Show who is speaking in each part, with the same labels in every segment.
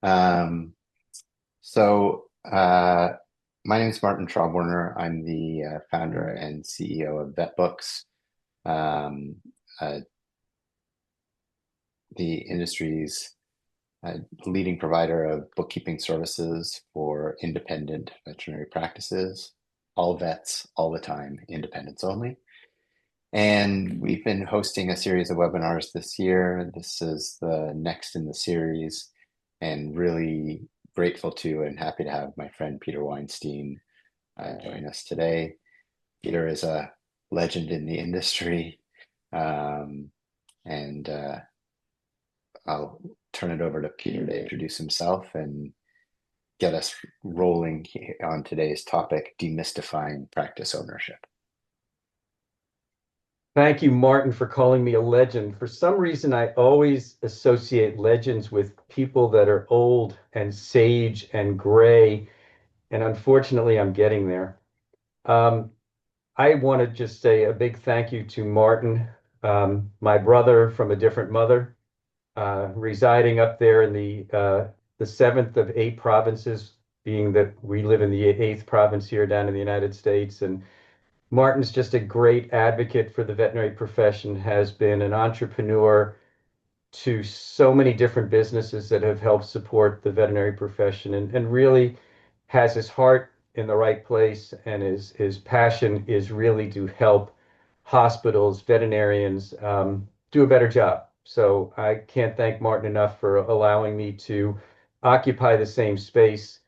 Speaker 1: Um, so, uh, my name is Martin Traubwerner. I'm the founder and CEO of VetBooks, um, uh, the industry's uh, leading provider of bookkeeping services for independent veterinary practices. All vets, all the time, independents only. And we've been hosting a series of webinars this year. This is the next in the series, and really grateful to and happy to have my friend Peter Weinstein join us today. Peter is a legend in the industry, um, and I'll turn it over to Peter to introduce himself and get us rolling on today's topic, demystifying practice ownership.
Speaker 2: Thank you, Martin, for calling me a legend. For some reason, I always associate legends with people that are old and sage and gray, and unfortunately, I'm getting there. Um, I want to just say a big thank you to Martin, my brother from a different mother, residing up there in the seventh of eight provinces, being that we live in the eighth province here down in the United States, and Martin's just a great advocate for the veterinary profession, has been an entrepreneur to so many different businesses that have helped support the veterinary profession and really has his heart in the right place, and his passion is really to help hospitals, veterinarians do a better job. So I can't thank Martin enough for allowing me to occupy the same space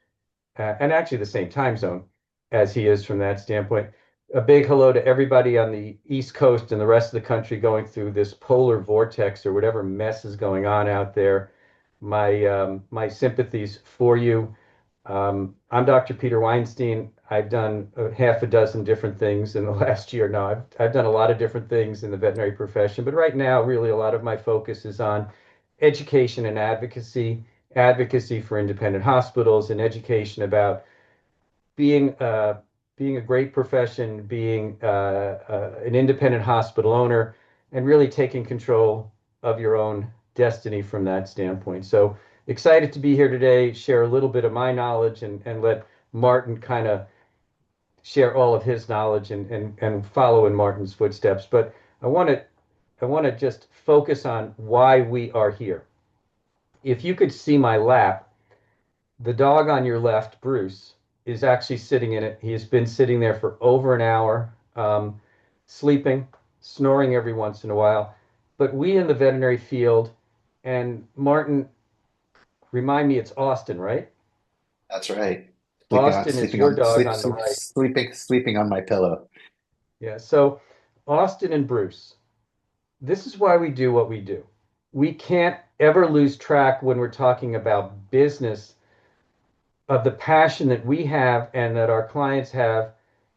Speaker 2: and actually the same time zone as he is from that standpoint. A big hello to everybody on the East Coast and the rest of the country going through this polar vortex or whatever mess is going on out there. My sympathies for you. I'm Dr. Peter Weinstein. I've done a half a dozen different things in the last year. No, I've done a lot of different things in the veterinary profession, but right now, really, a lot of my focus is on education and advocacy, advocacy for independent hospitals, and education about being being a great profession, being an independent hospital owner, and really taking control of your own destiny from that standpoint. So excited to be here today, share a little bit of my knowledge, and let Martin kind of share all of his knowledge and follow in Martin's footsteps. But I want to I want to just focus on why we are here. If you could see my lap, the dog on your left, Bruce, is actually sitting in it. He has been sitting there for over an hour, sleeping, snoring every once in a while. But we in the veterinary field, and Martin, remind me, it's Austin, right?
Speaker 1: That's right.
Speaker 2: Austin is your dog on the right.
Speaker 1: Sleeping on my pillow.
Speaker 2: Yeah. So Austin and Bruce, this is why we do what we do. We can't ever lose track when we're talking about business of the passion that we have and that our clients have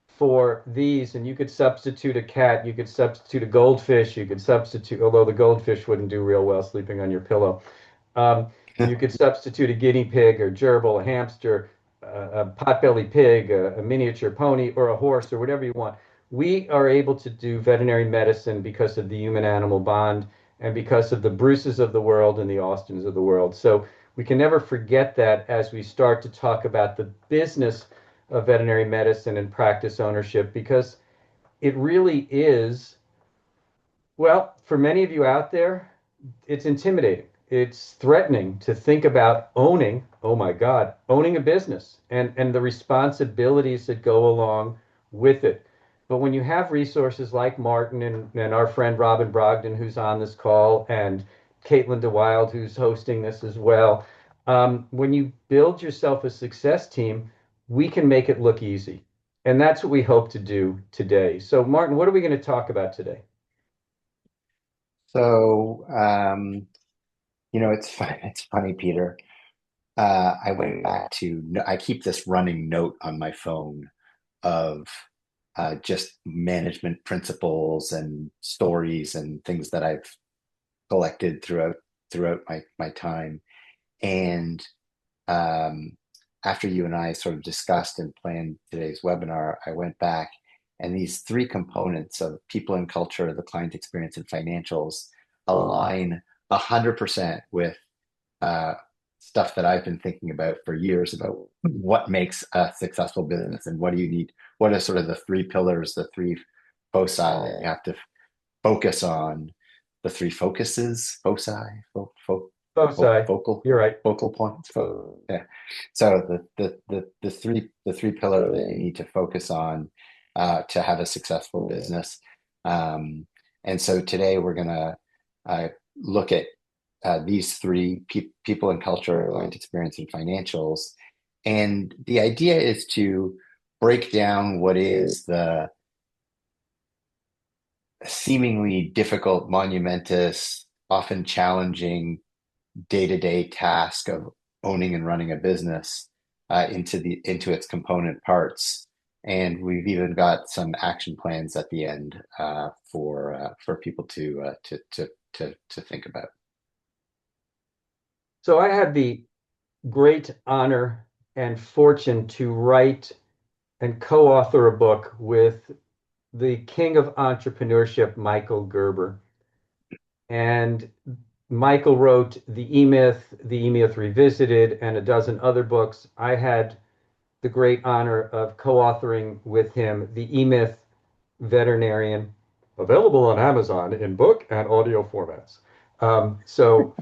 Speaker 2: for these. And you could substitute a cat, you could substitute a goldfish, you could substitute, although the goldfish wouldn't do real well sleeping on your pillow. Um, you could substitute a guinea pig or gerbil, a hamster, a potbelly pig, a miniature pony, or a horse, or whatever you want. We are able to do veterinary medicine because of the human animal bond and because of the Bruces of the world and the Austins of the world. So we can never forget that as we start to talk about the business of veterinary medicine and practice ownership, because it really is, well, for many of you out there, it's intimidating. It's threatening to think about owning, oh my God, owning a business and the responsibilities that go along with it. But when you have resources like Martin and our friend Robin Brogdon, who's on this call, and Caitlin DeWild, who's hosting this as well, when you build yourself a success team, we can make it look easy. And that's what we hope to do today. So, Martin, what are we going to talk about today?
Speaker 1: So, it's funny, Peter. I went back to, I keep this running note on my phone of just management principles and stories and things that I've collected throughout my time. And um, after you and I sort of discussed and planned today's webinar, I went back and these three components of people and culture, the client experience, and financials align 100% with uh, stuff that I've been thinking about for years about what makes a successful business and what do you need? What are sort of the three pillars, the three foci that you have to focus on, the three focuses, foci,
Speaker 2: Foci,
Speaker 1: focal,
Speaker 2: you're right.
Speaker 1: focal points. Yeah. So the three pillars that you need to focus on to have a successful business. Um, and so today we're gonna look at these three people and culture, client experience, and financials. And the idea is to break down what is the seemingly difficult, monumentous, often challenging day-to-day task of owning and running a business into its component parts. And we've even got some action plans at the end for people to think about.
Speaker 2: So I had the great honor and fortune to write and co-author a book with the king of entrepreneurship, Michael Gerber. And Michael wrote The E-Myth Revisited, and a dozen other books. I had the great honor of co-authoring with him The E-Myth Veterinarian, available on Amazon in book and audio formats. So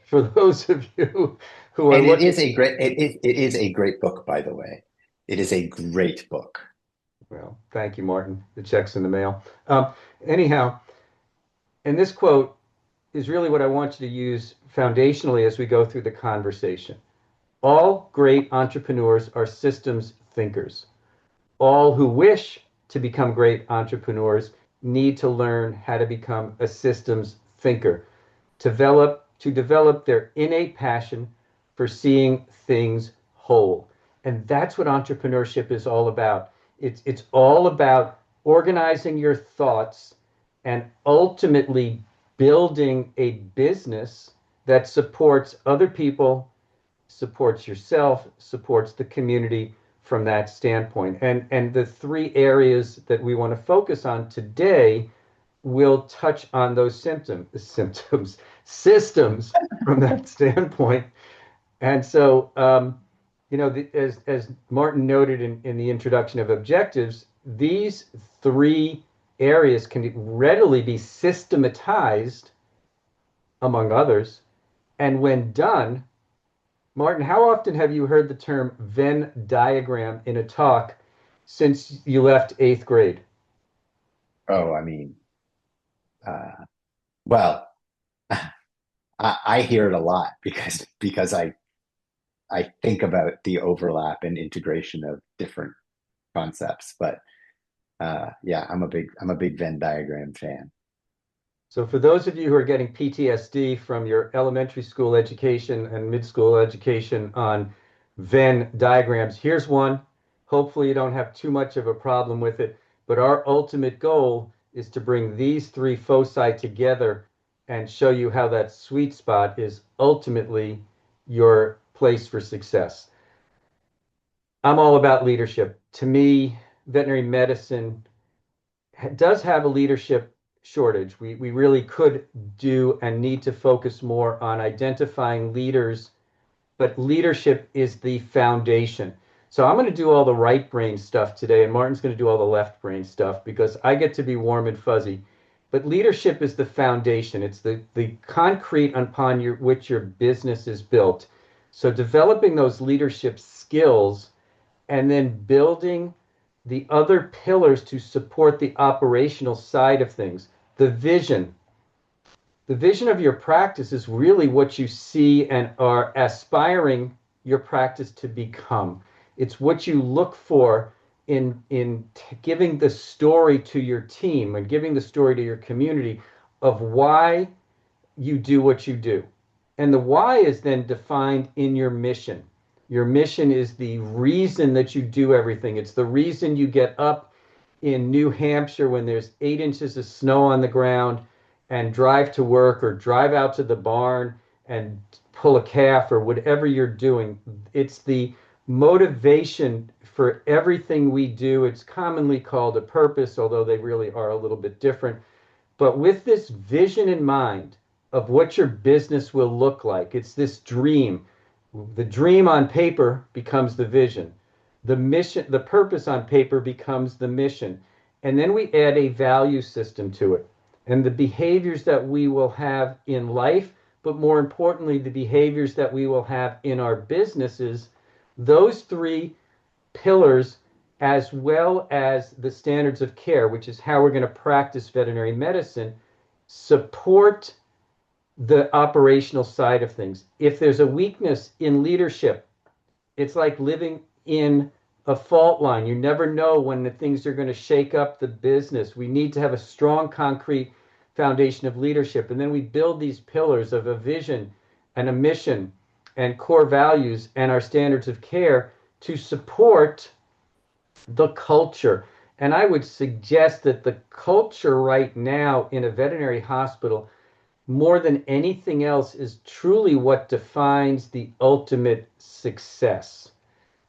Speaker 2: for those of you who are
Speaker 1: And
Speaker 2: looking,
Speaker 1: it is a great book, by the way. It is a great book.
Speaker 2: well, thank you, Martin. The check's in the mail. Anyhow, and this quote is really what I want you to use foundationally as we go through the conversation. All great entrepreneurs are systems thinkers. All who wish to become great entrepreneurs need to learn how to become a systems thinker, to develop their innate passion for seeing things whole. And that's what entrepreneurship is all about. It's all about organizing your thoughts and ultimately building a business that supports other people, supports yourself, supports the community from that standpoint. And the three areas that we want to focus on today will touch on those systems from that standpoint. And so, as Martin noted in the introduction of objectives, these three areas can readily be systematized, among others. And when done, Martin, how often have you heard the term Venn diagram in a talk since you left eighth grade?
Speaker 1: Oh, I mean, uh, well, I hear it a lot because I think about the overlap and integration of different concepts. But yeah, I'm a big Venn diagram fan.
Speaker 2: So, for those of you who are getting PTSD from your elementary school education and mid-school education on Venn diagrams, here's one. Hopefully, you don't have too much of a problem with it. But our ultimate goal is to bring these three foci together and show you how that sweet spot is ultimately your place for success. I'm all about leadership. To me, veterinary medicine does have a leadership shortage. We really could do and need to focus more on identifying leaders, but leadership is the foundation. So I'm going to do all the right brain stuff today, and Martin's going to do all the left brain stuff because I get to be warm and fuzzy. But leadership is the foundation. It's the concrete upon which your business is built. So developing those leadership skills and then building the other pillars to support the operational side of things. The vision. The vision of your practice is really what you see and are aspiring your practice to become. It's what you look for in giving the story to your team and giving the story to your community of why you do what you do. And the why is then defined in your mission. Your mission is the reason that you do everything. It's the reason you get up in New Hampshire when there's 8 inches of snow on the ground and drive to work or drive out to the barn and pull a calf or whatever you're doing. It's the motivation for everything we do. It's commonly called a purpose, although they really are a little bit different. But with this vision in mind of what your business will look like, it's this dream. The dream on paper becomes the vision. The mission, the purpose on paper becomes the mission. And then we add a value system to it. And the behaviors that we will have in life, but more importantly, the behaviors that we will have in our businesses, those three pillars, as well as the standards of care, which is how we're going to practice veterinary medicine, support the operational side of things. If there's a weakness in leadership, it's like living in a fault line. You never know when the things are going to shake up the business. We need to have a strong, concrete foundation of leadership. And then we build these pillars of a vision and a mission and core values and our standards of care to support the culture. And I would suggest that the culture right now in a veterinary hospital, more than anything else, is truly what defines the ultimate success.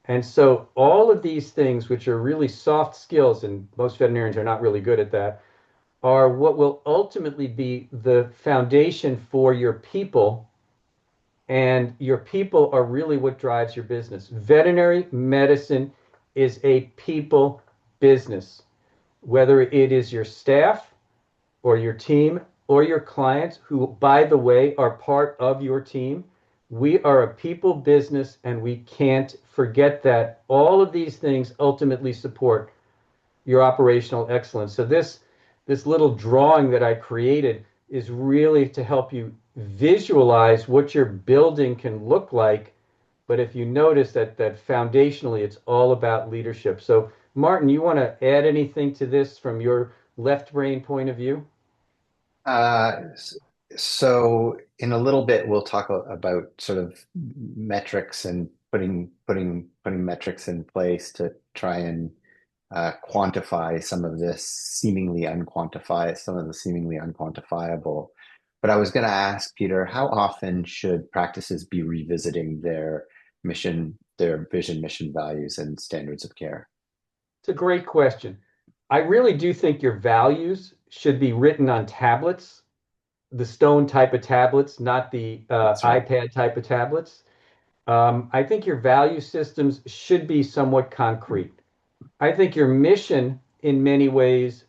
Speaker 2: And so all of these things, which are really soft skills, and most veterinarians are not really good at that, are what will ultimately be the foundation for your people. And your people are really what drives your business. Veterinary medicine is a people business, whether it is your staff or your team or your clients, who, by the way, are part of your team. We are a people business, and we can't forget that. All of these things ultimately support your operational excellence. So this little drawing that I created is really to help you visualize what your building can look like. But if you notice that foundationally, it's all about leadership. So Martin, you want to add anything to this from your left brain point of view?
Speaker 1: Uh, s- so in a little bit, we'll talk about sort of metrics and putting metrics in place to try and quantify some of the seemingly unquantifiable. But I was going to ask Peter, how often should practices be revisiting their vision, mission, values, and standards of care?
Speaker 2: It's a great question. I really do think your values should be written on tablets, the stone type of tablets, not the
Speaker 1: That's right.
Speaker 2: iPad type of tablets. I think your value systems should be somewhat concrete. I think your mission, in many ways,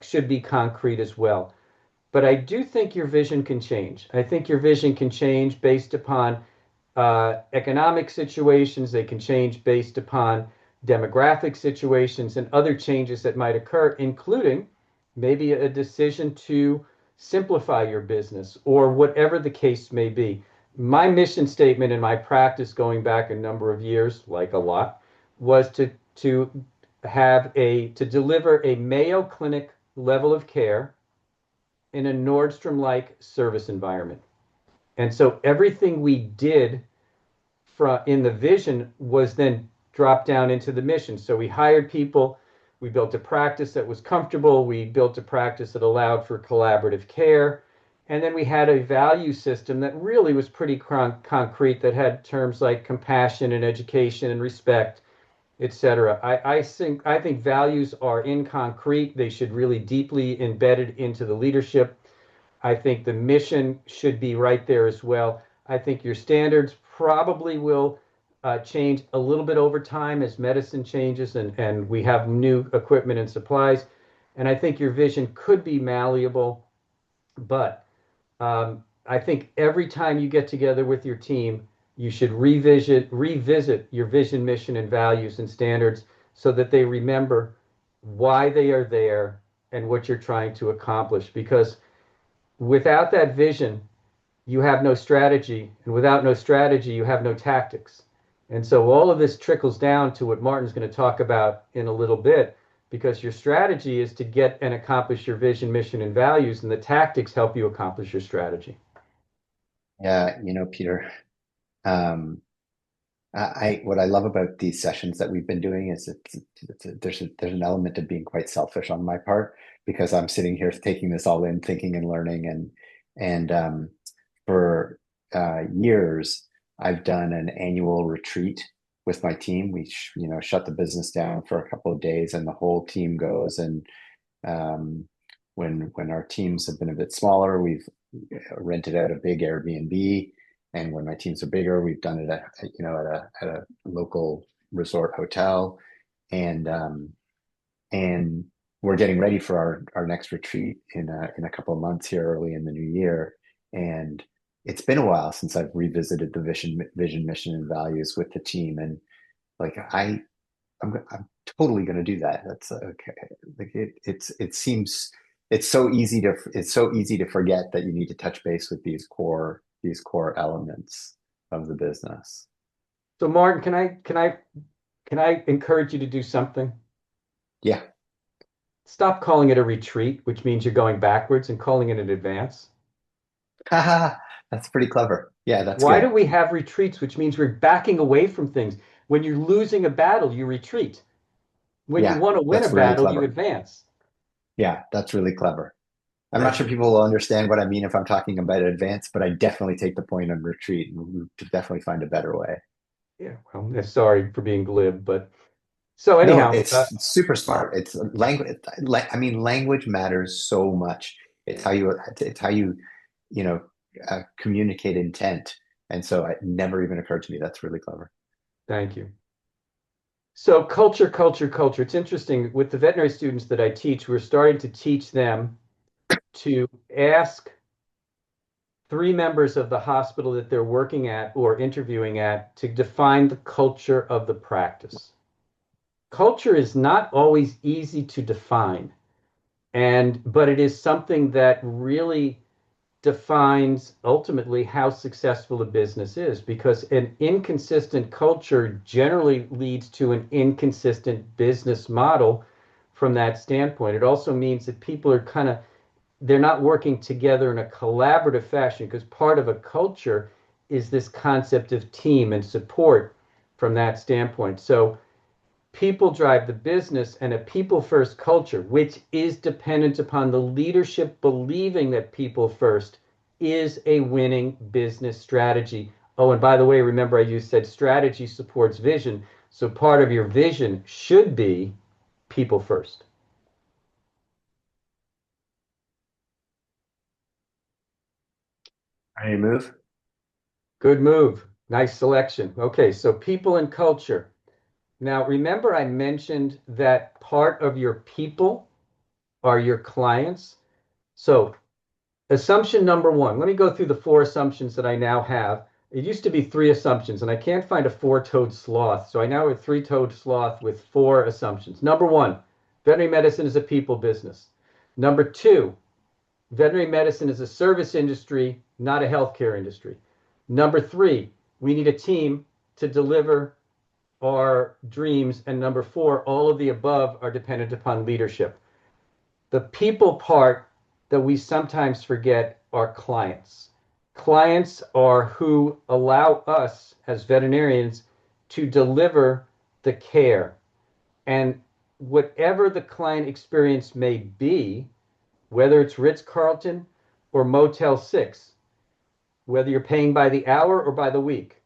Speaker 2: should be concrete as well. But I do think your vision can change. I think your vision can change based upon economic situations. They can change based upon demographic situations and other changes that might occur, including maybe a decision to simplify your business or whatever the case may be. My mission statement in my practice going back a number of years, like a lot, was to to deliver a Mayo Clinic level of care in a Nordstrom-like service environment. And so everything we did in the vision was then dropped down into the mission. So we hired people, we built a practice that was comfortable, we built a practice that allowed for collaborative care, and then we had a value system that really was pretty concrete, that had terms like compassion and education and respect, etc. I think values are in concrete. They should really deeply embedded into the leadership. I think the mission should be right there as well. I think your standards probably will change a little bit over time as medicine changes and we have new equipment and supplies. And I think your vision could be malleable, but I think every time you get together with your team, you should revisit your vision, mission, and values and standards so that they remember why they are there and what you're trying to accomplish. Because without that vision, you have no strategy, and without no strategy, you have no tactics. And so all of this trickles down to what Martin's going to talk about in a little bit, because your strategy is to get and accomplish your vision, mission, and values, and the tactics help you accomplish your strategy.
Speaker 1: Yeah, Peter, um, what I love about these sessions that we've been doing is there's an element of being quite selfish on my part because I'm sitting here taking this all in, thinking and learning, and for years I've done an annual retreat with my team. We shut the business down for a couple of days, and the whole team goes. And um, when our teams have been a bit smaller, we've rented out a big Airbnb And when my teams are bigger, we've done it at a local resort hotel, and and we're getting ready for our next retreat in a couple of months here early in the new year. And it's been a while since I've revisited the vision, mission, and values with the team. And like I'm totally going to do that. That's okay. Like it seems it's so easy to forget that you need to touch base with these core elements of the business.
Speaker 2: So Martin, can I encourage you to do something?
Speaker 1: Yeah.
Speaker 2: Stop calling it a retreat, which means you're going backwards, and calling it an advance.
Speaker 1: That's pretty clever. Yeah, that's
Speaker 2: Why do
Speaker 1: good.
Speaker 2: we have retreats, which means we're backing away from things? When you're losing a battle, you retreat. When you
Speaker 1: Yeah,
Speaker 2: want to win a
Speaker 1: that's really
Speaker 2: battle, you
Speaker 1: clever.
Speaker 2: advance.
Speaker 1: Yeah, that's really clever. I'm not
Speaker 2: Thank
Speaker 1: sure
Speaker 2: you.
Speaker 1: people will understand what I mean if I'm talking about advance, but I definitely take the point on retreat. We definitely find a better way.
Speaker 2: Yeah, well, sorry for being glib, but so
Speaker 1: No,
Speaker 2: anyhow,
Speaker 1: it's super smart. It's language. I mean, language matters so much. It's how you, you know, communicate intent. And so it never even occurred to me. That's really clever.
Speaker 2: thank you. So culture, culture, culture. It's interesting with the veterinary students that I teach, we're starting to teach them to ask three members of the hospital that they're working at or interviewing at to define the culture of the practice. Culture is not always easy to define, and but it is something that really defines ultimately how successful a business is because an inconsistent culture generally leads to an inconsistent business model from that standpoint. It also means that people are kind of they're not working together in a collaborative fashion because part of a culture is this concept of team and support from that standpoint. So people drive the business and a people first culture, which is dependent upon the leadership believing that people first is a winning business strategy. Oh, and by the way, remember you said strategy supports vision. So part of your vision should be people first.
Speaker 1: Ready to move?
Speaker 2: Good move. Nice selection. Okay, so people and culture. Now, remember I mentioned that part of your people are your clients. So assumption number one, let me go through the four assumptions that I now have. It used to be three assumptions, and I can't find a four-toed sloth. So I now have a three-toed sloth with four assumptions. Number one, veterinary medicine is a people business. Number two, veterinary medicine is a service industry, not a healthcare industry. Number three, we need a team to deliver our dreams. And number four, all of the above are dependent upon leadership. The people part that we sometimes forget are clients. Clients are who allow us as veterinarians to deliver the care. And whatever the client experience may be, whether it's Ritz Carlton or Motel 6, whether you're paying by the hour or by the week,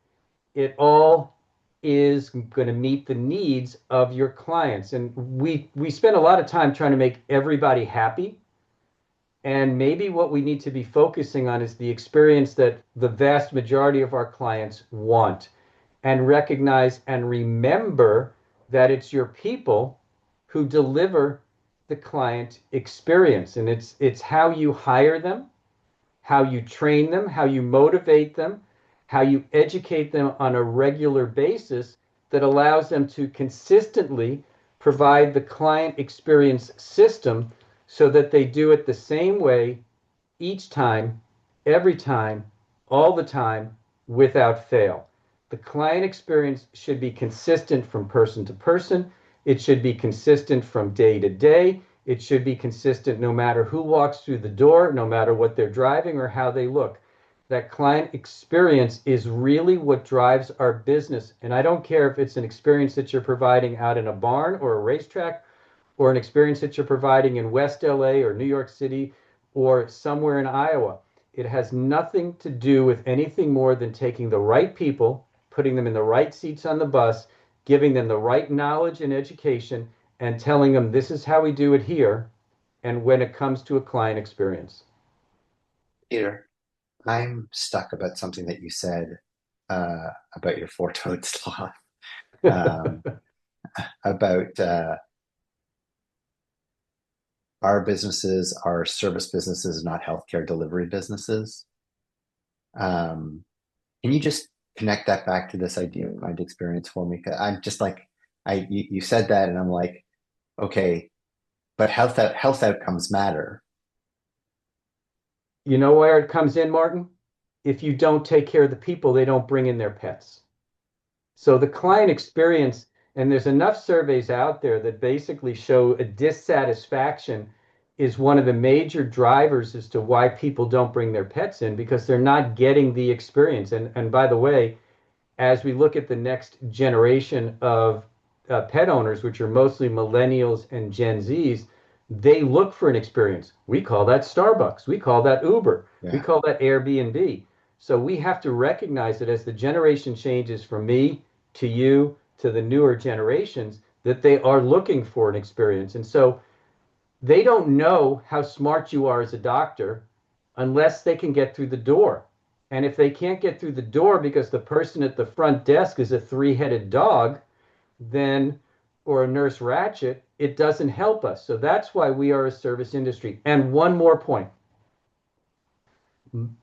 Speaker 2: it all is going to meet the needs of your clients. And we spend a lot of time trying to make everybody happy. And maybe what we need to be focusing on is the experience that the vast majority of our clients want and recognize and remember that it's your people who deliver the client experience. And it's how you hire them, how you train them, how you motivate them, how you educate them on a regular basis that allows them to consistently provide the client experience system so that they do it the same way each time, every time, all the time, without fail. The client experience should be consistent from person to person. It should be consistent from day to day. It should be consistent no matter who walks through the door, no matter what they're driving or how they look. That client experience is really what drives our business. And I don't care if it's an experience that you're providing out in a barn or a racetrack or an experience that you're providing in West LA or New York City or somewhere in Iowa. It has nothing to do with anything more than taking the right people, putting them in the right seats on the bus, giving them the right knowledge and education, and telling them this is how we do it here and when it comes to a client experience.
Speaker 1: Peter. I'm stuck about something that you said about your four-toed sloth, um, about our businesses are service businesses, not healthcare delivery businesses. Um, can you just connect that back to this idea of client experience for me? 'Cause I'm just like, you said that, and I'm like, okay, but health outcomes matter.
Speaker 2: You know where it comes in, Martin? If you don't take care of the people, they don't bring in their pets. So the client experience, and there's enough surveys out there that basically show a dissatisfaction is one of the major drivers as to why people don't bring their pets in because they're not getting the experience. And by the way, as we look at the next generation of pet owners, which are mostly millennials and Gen Zs, they look for an experience. We call that Starbucks. We call that Uber. We
Speaker 1: Yeah,
Speaker 2: call that Airbnb. So we have to recognize that as the generation changes from me to you to the newer generations, that they are looking for an experience. And so they don't know how smart you are as a doctor unless they can get through the door. And if they can't get through the door because the person at the front desk is a three-headed dog, then or a nurse ratchet, it doesn't help us. So that's why we are a service industry. And one more point.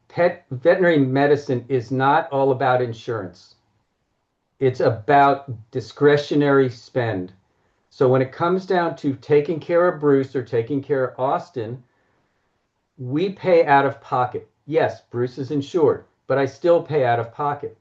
Speaker 2: Pet veterinary medicine is not all about insurance. It's about discretionary spend. So when it comes down to taking care of Bruce or taking care of Austin, we pay out of pocket. Yes, Bruce is insured, but I still pay out of pocket.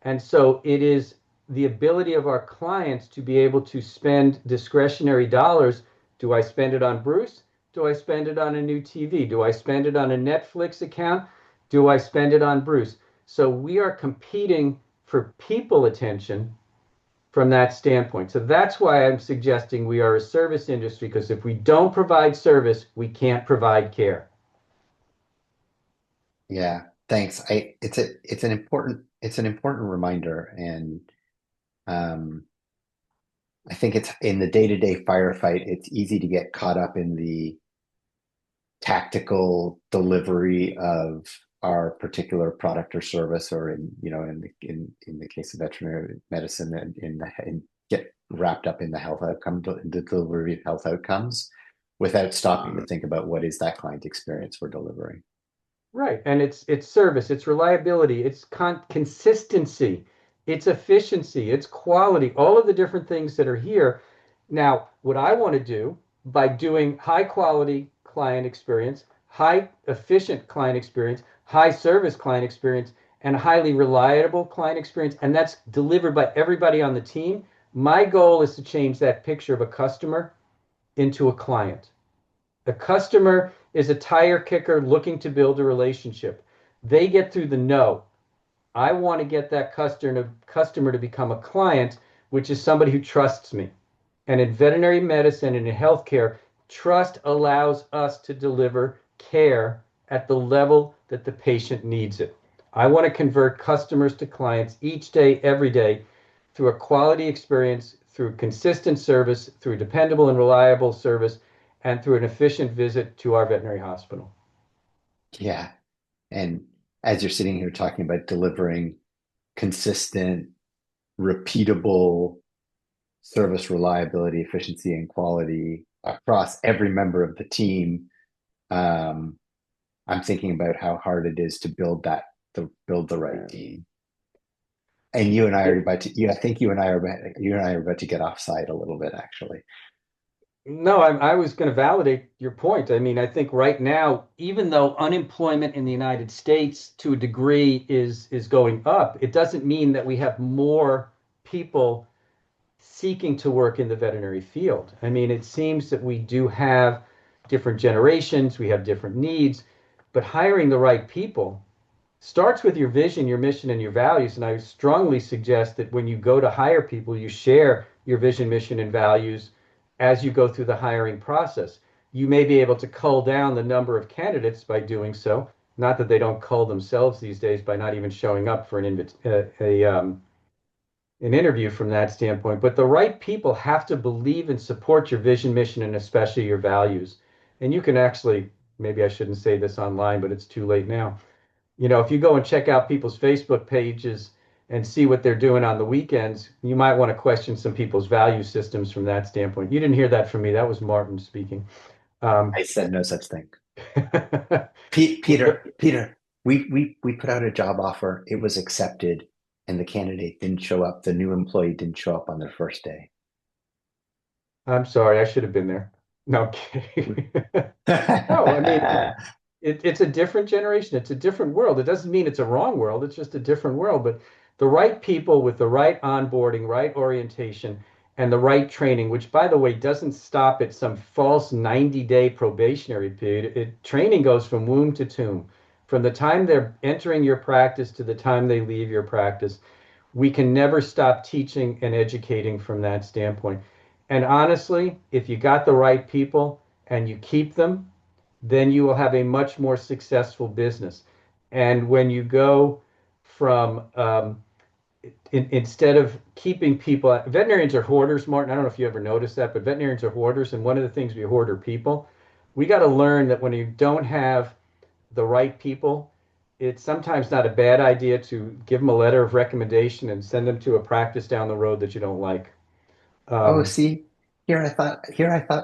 Speaker 2: And so it is the ability of our clients to be able to spend discretionary dollars. Do I spend it on Bruce? Do I spend it on a new TV? Do I spend it on a Netflix account? Do I spend it on Bruce? So we are competing for people attention from that standpoint. So that's why I'm suggesting we are a service industry, because if we don't provide service, we can't provide care.
Speaker 1: yeah. Thanks. It's an important reminder, and um, I think it's in the day-to-day firefight. It's easy to get caught up in the tactical delivery of our particular product or service, or in the case of veterinary medicine, and get wrapped up in the health outcome, the delivery of health outcomes, without stopping to think about what is that client experience we're delivering.
Speaker 2: Right. And it's service, it's reliability, it's consistency, it's efficiency, it's quality, all of the different things that are here. Now, what I want to do by doing high quality client experience, high efficient client experience, high service client experience, and highly reliable client experience, and that's delivered by everybody on the team. My goal is to change that picture of a customer into a client. A customer is a tire kicker looking to build a relationship. They get through the no. I want to get that customer to become a client, which is somebody who trusts me. And in veterinary medicine and in healthcare, trust allows us to deliver care at the level that the patient needs it. I want to convert customers to clients each day, every day, through a quality experience, through consistent service, through dependable and reliable service, and through an efficient visit to our veterinary hospital.
Speaker 1: Yeah. And as you're sitting here talking about delivering consistent, repeatable service reliability, efficiency, and quality across every member of the team, um, I'm thinking about how hard it is to build the right team. And you and I are about to, I think you and I are about to get offside a little bit, actually.
Speaker 2: No, I was going to validate your point. I mean, I think right now, even though unemployment in the United States to a degree is going up, it doesn't mean that we have more people seeking to work in the veterinary field. I mean, it seems that we do have different generations, we have different needs, but hiring the right people starts with your vision, your mission, and your values. And I strongly suggest that when you go to hire people, you share your vision, mission, and values as you go through the hiring process. You may be able to cull down the number of candidates by doing so. Not that they don't cull themselves these days by not even showing up for an interview from that standpoint. But the right people have to believe and support your vision, mission, and especially your values. And you can actually, maybe I shouldn't say this online, but it's too late now. If you go and check out people's Facebook pages and see what they're doing on the weekends, you might want to question some people's value systems from that standpoint. You didn't hear that from me. That was Martin speaking. Um,
Speaker 1: I said no such thing.
Speaker 2: but
Speaker 1: Peter, we put out a job offer. It was accepted, and the candidate didn't show up. The new employee didn't show up on their first day.
Speaker 2: I'm sorry, I should have been there. No, I'm kidding. No, I mean, it's a different generation. It's a different world. It doesn't mean it's a wrong world. It's just a different world. But the right people with the right onboarding, right orientation, and the right training, which by the way doesn't stop at some false 90-day probationary period. Training goes from womb to tomb. From the time they're entering your practice to the time they leave your practice, we can never stop teaching and educating from that standpoint. And honestly, if you got the right people and you keep them, then you will have a much more successful business. And when you go from instead of keeping people, veterinarians are hoarders, Martin. I don't know if you ever noticed that, but veterinarians are hoarders. And one of the things we hoard are people. We got to learn that when you don't have the right people, it's sometimes not a bad idea to give them a letter of recommendation and send them to a practice down the road that you don't like.
Speaker 1: Oh,
Speaker 2: Um,
Speaker 1: see, here I thought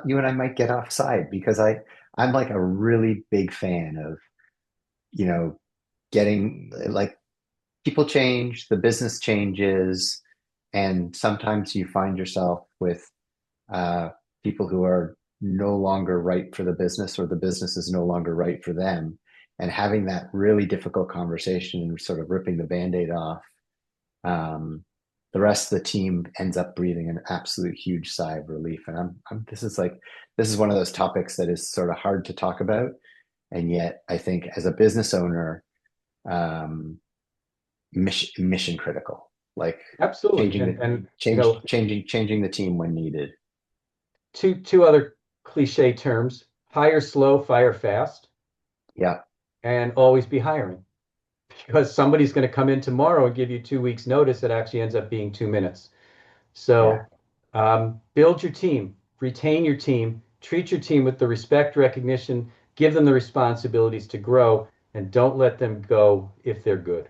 Speaker 1: you and I might get offside because I'm like a really big fan of, you know, getting like people change, the business changes, and sometimes you find yourself with uh, people who are no longer right for the business or the business is no longer right for them. And having that really difficult conversation and sort of ripping the band-aid off, um, the rest of the team ends up breathing an absolute huge sigh of relief. And this is one of those topics that is sort of hard to talk about. And yet I think as a business owner, um, mission critical, like
Speaker 2: Absolutely. And
Speaker 1: changing the team when needed.
Speaker 2: two other cliche terms: hire slow, fire fast,
Speaker 1: Yeah,
Speaker 2: and always be hiring. Because somebody's going to come in tomorrow and give you 2 weeks notice that actually ends up being 2 minutes.
Speaker 1: yeah.
Speaker 2: So build your team, retain your team, treat your team with the respect, recognition, give them the responsibilities to grow, and don't let them go if they're good.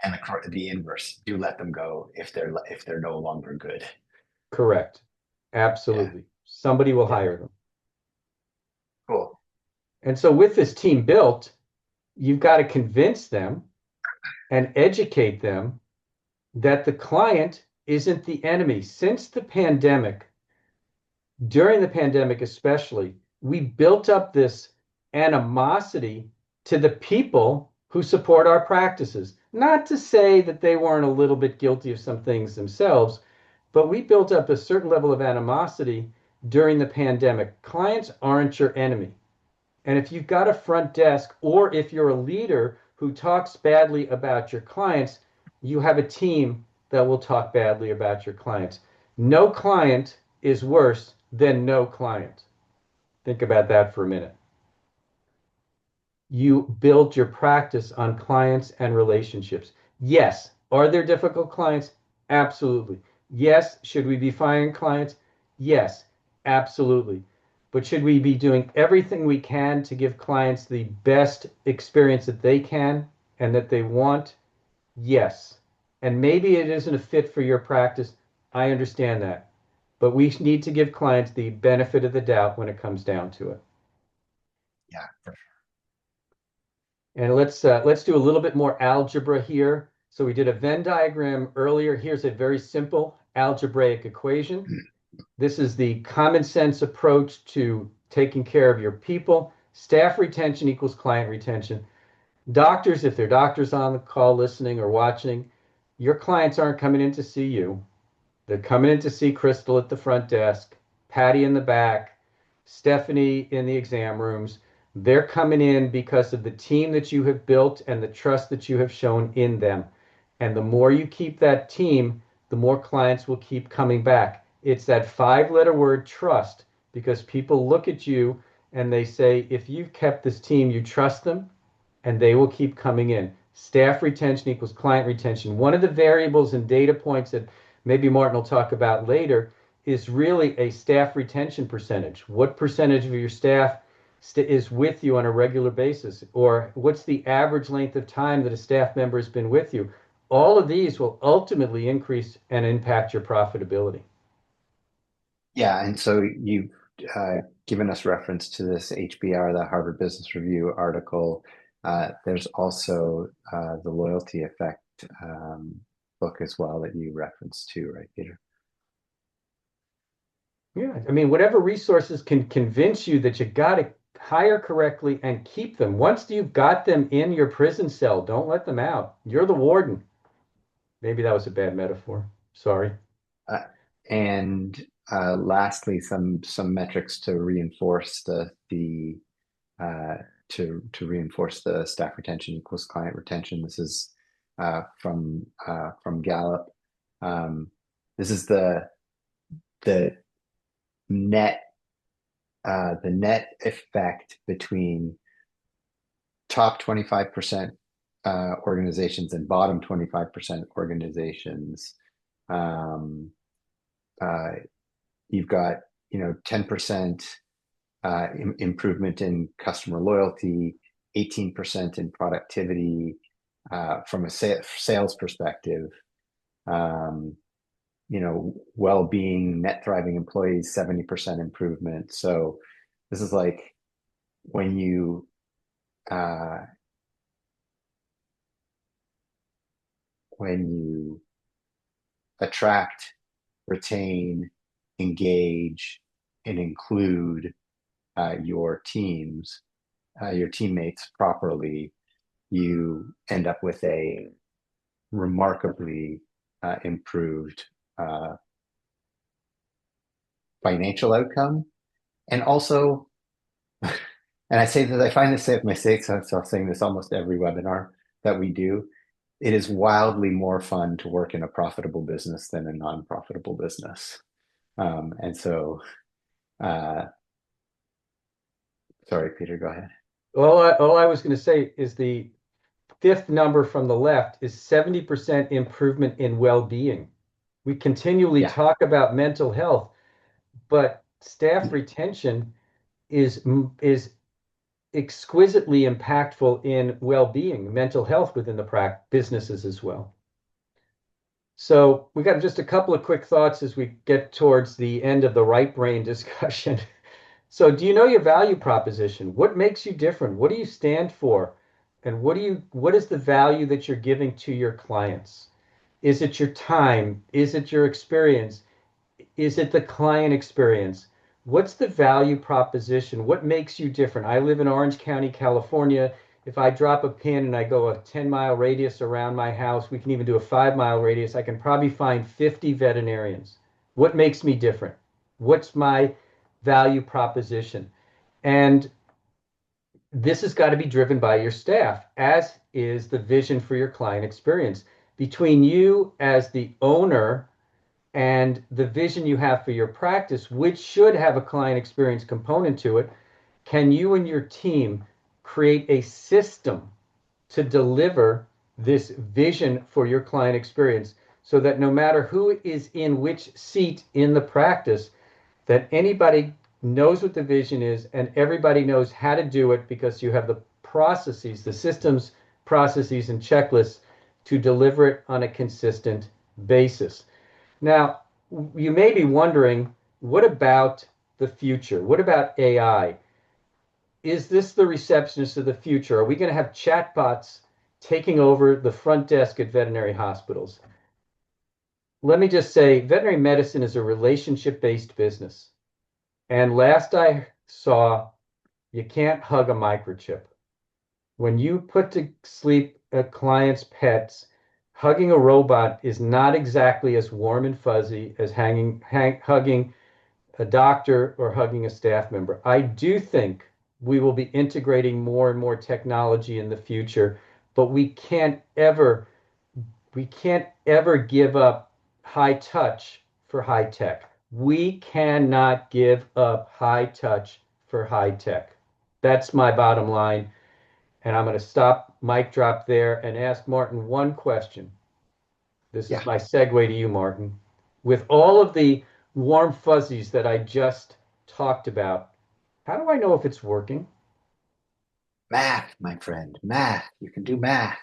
Speaker 1: And the inverse, do let them go if they're no longer good.
Speaker 2: Correct.
Speaker 1: Yeah,
Speaker 2: Absolutely. Somebody will
Speaker 1: yeah.
Speaker 2: hire them.
Speaker 1: Cool.
Speaker 2: And so with this team built, you've got to convince them and educate them that the client isn't the enemy. Since the pandemic, during the pandemic especially, we built up this animosity to the people who support our practices. Not to say that they weren't a little bit guilty of some things themselves, but we built up a certain level of animosity during the pandemic. Clients aren't your enemy. And if you've got a front desk or if you're a leader who talks badly about your clients, you have a team that will talk badly about your clients. No client is worse than no client. Think about that for a minute. You build your practice on clients and relationships. Yes. Are there difficult clients? Absolutely. Yes. Should we be firing clients? Yes, absolutely. But should we be doing everything we can to give clients the best experience that they can and that they want? Yes. And maybe it isn't a fit for your practice. I understand that. But we need to give clients the benefit of the doubt when it comes down to it.
Speaker 1: Yeah.
Speaker 2: And let's do a little bit more algebra here. So we did a Venn diagram earlier. Here's a very simple algebraic equation. This is the common sense approach to taking care of your people. Staff retention equals client retention. Doctors, if they're doctors on the call listening or watching, your clients aren't coming in to see you. They're coming in to see Crystal at the front desk, Patty in the back, Stephanie in the exam rooms. They're coming in because of the team that you have built and the trust that you have shown in them. And the more you keep that team, the more clients will keep coming back. It's that five-letter word, trust, because people look at you and they say, if you've kept this team, you trust them and they will keep coming in. Staff retention equals client retention. One of the variables and data points that maybe Martin will talk about later is really a staff retention percentage. What percentage of your staff is with you on a regular basis? Or what's the average length of time that a staff member has been with you? All of these will ultimately increase and impact your profitability.
Speaker 1: Yeah, and so you've given us reference to this HBR, the Harvard Business Review article. There's also the Loyalty Effect book as well that you referenced too, right, Peter?
Speaker 2: Yeah, I mean, whatever resources can convince you that you got to hire correctly and keep them. Once you've got them in your prison cell, don't let them out. You're the warden. Maybe that was a bad metaphor. Sorry.
Speaker 1: Uh, and lastly, some metrics to reinforce the uh, to reinforce the staff retention equals client retention. This is from Gallup. Um, this is the net the net effect between top 25% organizations and bottom 25% organizations. Um, uh, you've got 10% improvement in customer loyalty, 18% in productivity from a sales perspective. Um, well-being, net thriving employees, 70% improvement. So this is like when you uh, when you attract, retain, engage, and include your teammates properly, you end up with a remarkably improved uh, financial outcome. And also, and I say that I find this at mistakes, so I'm saying this almost every webinar that we do. It is wildly more fun to work in a profitable business than a non-profitable business. And so, uh, sorry, Peter, go ahead.
Speaker 2: All I was going to say is the fifth number from the left is 70% improvement in well-being. We continually
Speaker 1: Yeah,
Speaker 2: talk about mental health, but staff retention is exquisitely impactful in well-being, mental health within the businesses as well. So we got just a couple of quick thoughts as we get towards the end of the right brain discussion. So do you know your value proposition? What makes you different? What do you stand for? And what is the value that you're giving to your clients? Is it your time? Is it your experience? Is it the client experience? What's the value proposition? What makes you different? I live in Orange County, California. If I drop a pin and I go a 10-mile radius around my house, we can even do a 5-mile radius, I can probably find 50 veterinarians. What makes me different? What's my value proposition? And this has got to be driven by your staff, as is the vision for your client experience. Between you as the owner and the vision you have for your practice, which should have a client experience component to it, can you and your team create a system to deliver this vision for your client experience so that no matter who is in which seat in the practice, that anybody knows what the vision is and everybody knows how to do it because you have the processes, the systems, processes, and checklists to deliver it on a consistent basis. Now, you may be wondering, what about the future? What about AI? Is this the receptionist of the future? Are we going to have chatbots taking over the front desk at veterinary hospitals? Let me just say, veterinary medicine is a relationship-based business. And last I saw, you can't hug a microchip. When you put to sleep a client's pets, hugging a robot is not exactly as warm and fuzzy as hugging a doctor or hugging a staff member. I do think we will be integrating more and more technology in the future, but we can't ever give up high touch for high tech. We cannot give up high touch for high tech. That's my bottom line. And I'm going to stop, mic drop there, and ask Martin one question. This is
Speaker 1: yeah.
Speaker 2: my segue to you, Martin. With all of the warm fuzzies that I just talked about, how do I know if it's working?
Speaker 1: Math, my friend, math. You can do math.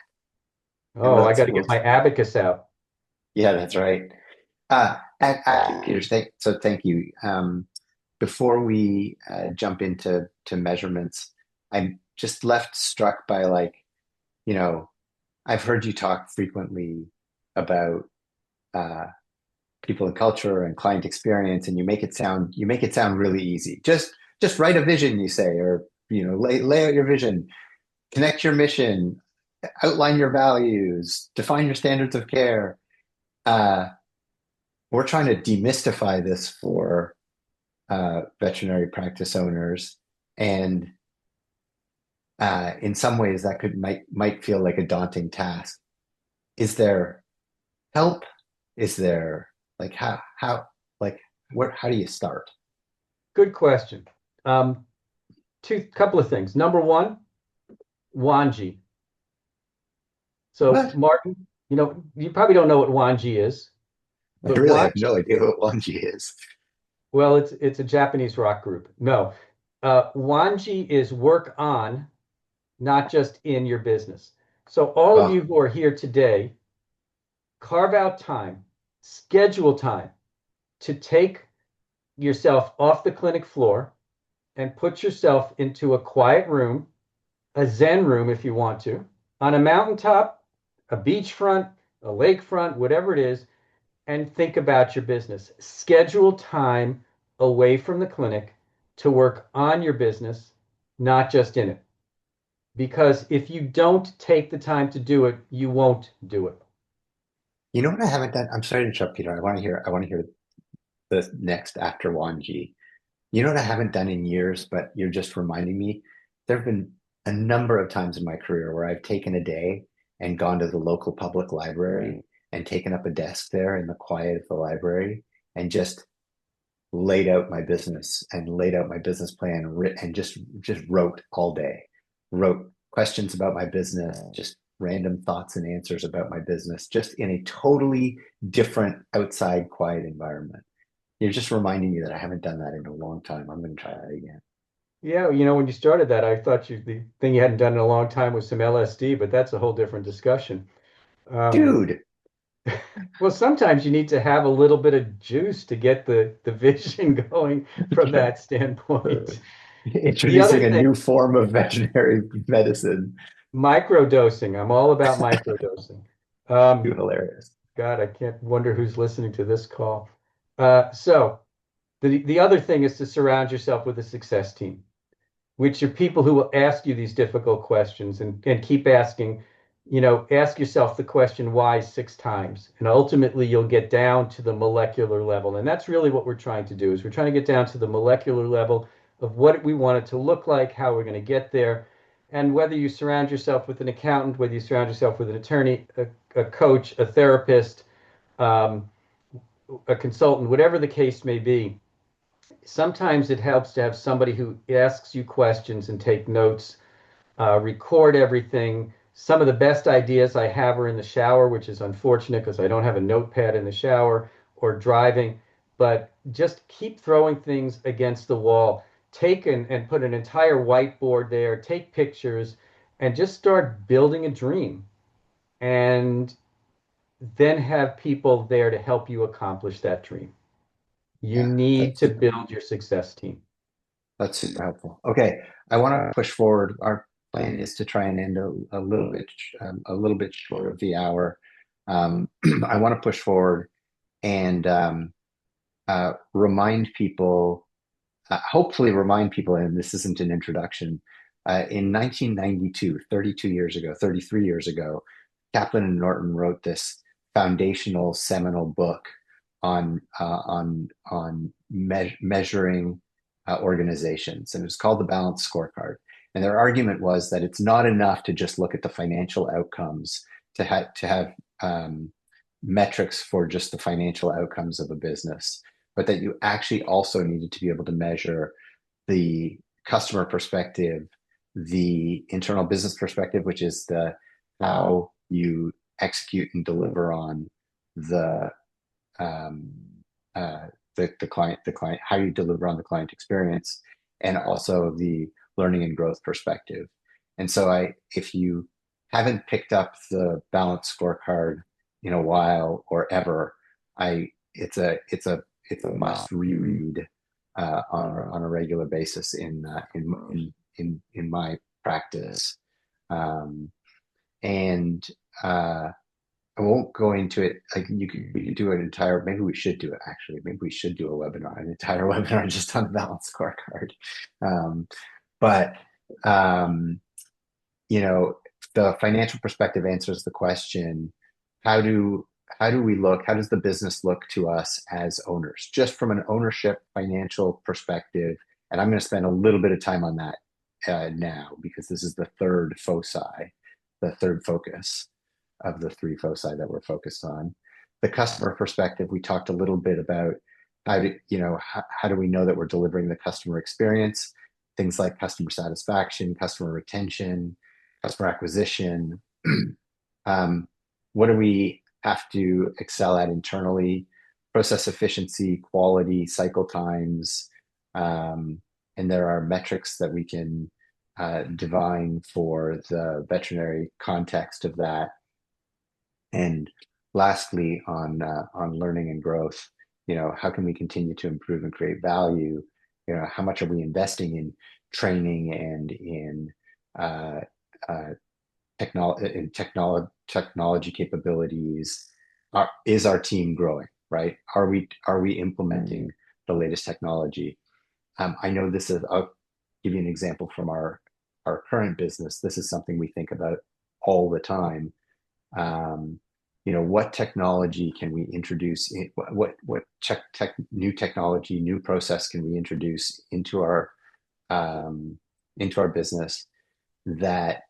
Speaker 2: Oh,
Speaker 1: Remember
Speaker 2: I
Speaker 1: that
Speaker 2: got to
Speaker 1: school?
Speaker 2: get my abacus out.
Speaker 1: Yeah, that's right. Actually, Peter, thank you. Before we jump into measurements, I'm just left struck by you know, I've heard you talk frequently about uh, people and culture and client experience, and you make it sound really easy. Just write a vision, you say, or lay out your vision, connect your mission, outline your values, define your standards of care. Uh, we're trying to demystify this for veterinary practice owners, and in some ways that could might feel like a daunting task. Is there help? Is there how like where how do you start?
Speaker 2: Good question. Um, two couple of things. Number one, Wanji. So
Speaker 1: What?
Speaker 2: Martin, you probably don't know what Wanji is,
Speaker 1: I
Speaker 2: but
Speaker 1: really have
Speaker 2: Wanji,
Speaker 1: no idea what Wanji is.
Speaker 2: well, it's a Japanese rock group. No, Wanji is work on, not just in your business. So all of
Speaker 1: Oh,
Speaker 2: you who are here today, carve out time, schedule time to take yourself off the clinic floor and put yourself into a quiet room, a Zen room if you want to, on a mountaintop, a beachfront, a lakefront, whatever it is, and think about your business. Schedule time away from the clinic to work on your business, not just in it. Because if you don't take the time to do it, you won't do it.
Speaker 1: you know what I haven't done? I'm sorry to interrupt, Peter. I want to hear the next after Wanji. You know what I haven't done in years, but you're just reminding me. There have been a number of times in my career where I've taken a day and gone to the local public library and taken up a desk there in the quiet of the library and just laid out my business and laid out my business plan and just wrote all day. Wrote questions about my business, just random thoughts and answers about my business, just in a totally different outside quiet environment. You're just reminding me that I haven't done that in a long time. I'm going to try that again.
Speaker 2: Yeah, when you started that, I thought the thing you hadn't done in a long time was some LSD, but that's a whole different discussion. Um,
Speaker 1: Dude,
Speaker 2: well, sometimes you need to have a little bit of juice to get the vision going from that standpoint. The
Speaker 1: introducing
Speaker 2: other
Speaker 1: a
Speaker 2: thing,
Speaker 1: new form of veterinary medicine.
Speaker 2: microdosing. I'm all about microdosing.
Speaker 1: Too
Speaker 2: Um,
Speaker 1: hilarious.
Speaker 2: God, I can't wonder who's listening to this call. So the other thing is to surround yourself with a success team, which are people who will ask you these difficult questions and keep asking, ask yourself the question why 6 times. And ultimately you'll get down to the molecular level. And that's really what we're trying to do is we're trying to get down to the molecular level of what we want it to look like, how we're going to get there. And whether you surround yourself with an accountant, whether you surround yourself with an attorney, a coach, a therapist, um, a consultant, whatever the case may be, sometimes it helps to have somebody who asks you questions and take notes, record everything. Some of the best ideas I have are in the shower, which is unfortunate because I don't have a notepad in the shower or driving, but just keep throwing things against the wall. Take and put an entire whiteboard there, take pictures, and just start building a dream. And then have people there to help you accomplish that dream. You
Speaker 1: Yeah,
Speaker 2: need to build your success team.
Speaker 1: that's super helpful. Okay, I want to push forward. Our plan is to try and end a little bit short of the hour. I want to push forward and remind people, hopefully remind people, and this isn't an introduction. In 1992, 32 years ago, 33 years ago, Kaplan and Norton wrote this foundational seminal book on measuring organizations, and it was called the Balanced Scorecard. And their argument was that it's not enough to just look at the financial outcomes to have metrics for just the financial outcomes of a business, but that you actually also needed to be able to measure the customer perspective, the internal business perspective, which is the how you execute and deliver on the um, the client, how you deliver on the client experience, and also the learning and growth perspective. And so if you haven't picked up the Balanced Scorecard in a while or ever, it's a must reread on a regular basis in my practice. Um, and I won't go into it. Like we could do an entire. Maybe we should do it. Actually, maybe we should do a webinar, an entire webinar just on the Balanced Scorecard. Um, but um, you know, the financial perspective answers the question: how do we look? How does the business look to us as owners, just from an ownership financial perspective? And I'm going to spend a little bit of time on that now because this is the third foci, the third focus of the three foci that we're focused on. The customer perspective, we talked a little bit about how do we know that we're delivering the customer experience? Things like customer satisfaction, customer retention, customer acquisition. um, what do we have to excel at internally? Process efficiency, quality, cycle times. And there are metrics that we can divine for the veterinary context of that. And lastly, on learning and growth, how can we continue to improve and create value? How much are we investing in training and in uh, uh, technology capabilities? Is our team growing? Right? Are we implementing the latest technology? I know this is. I'll give you an example from our current business. This is something we think about all the time. um, what technology can we introduce new technology, new process can we introduce into our business that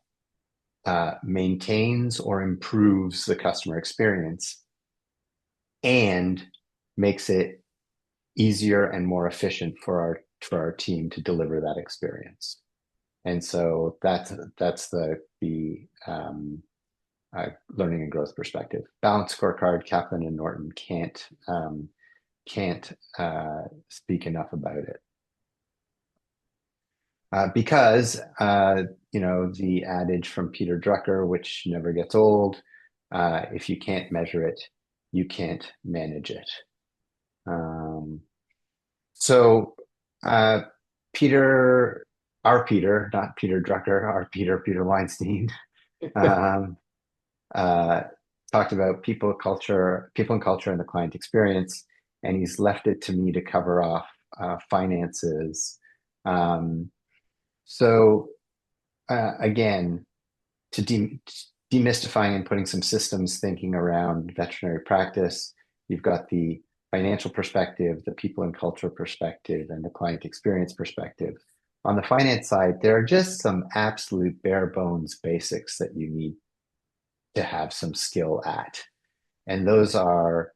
Speaker 1: maintains or improves the customer experience and makes it easier and more efficient for our team to deliver that experience. And so that's the learning and growth perspective. Balanced Scorecard, Kaplan and Norton can't speak enough about it. Because the adage from Peter Drucker, which never gets old, if you can't measure it, you can't manage it. So uh, our Peter, not Peter Drucker, our Peter Weinstein, um, uh, talked about people and culture, and the client experience, and he's left it to me to cover off finances. Um, so again, demystifying and putting some systems thinking around veterinary practice, you've got the financial perspective, the people and culture perspective, and the client experience perspective. On the finance side, there are just some absolute bare bones basics that you need to have some skill at. And those are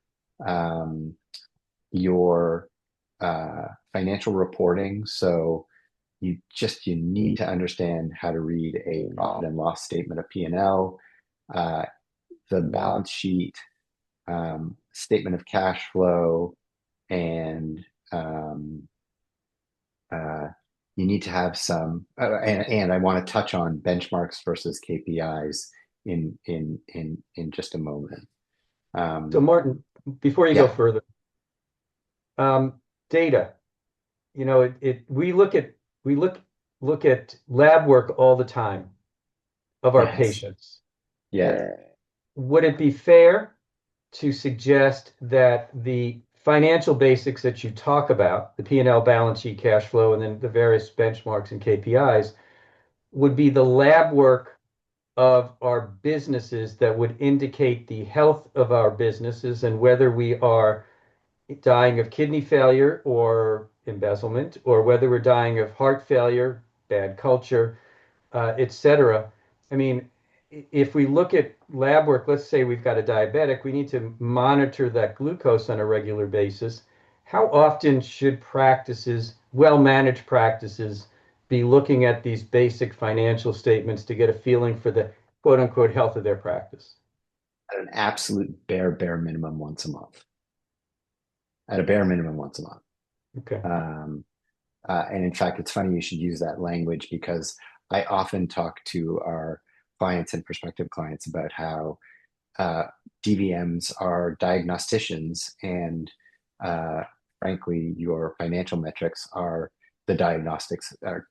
Speaker 1: your financial reporting. So you need to understand how to read a profit and loss statement of P&L, the balance sheet, statement of cash flow, and you need to have some. And I want to touch on benchmarks versus KPIs in just a moment.
Speaker 2: So Martin, before you go
Speaker 1: Yeah.
Speaker 2: further, data, we look at lab work all the time of our
Speaker 1: Yes.
Speaker 2: patients.
Speaker 1: Yeah.
Speaker 2: Would it be fair to suggest that the financial basics that you talk about, the P&L, balance sheet, cash flow, and then the various benchmarks and KPIs, would be the lab work of our businesses that would indicate the health of our businesses and whether we are dying of kidney failure or embezzlement, or whether we're dying of heart failure, bad culture, etc. I mean, if we look at lab work, let's say we've got a diabetic, we need to monitor that glucose on a regular basis. How often should practices, well-managed practices, be looking at these basic financial statements to get a feeling for the quote unquote health of their practice?
Speaker 1: At an absolute bare minimum once a month. At a bare minimum once a month.
Speaker 2: Okay.
Speaker 1: And in fact, it's funny you should use that language because I often talk to our clients and prospective clients about how uh, DVMs are diagnosticians, and uh, frankly, your financial metrics are the diagnostics are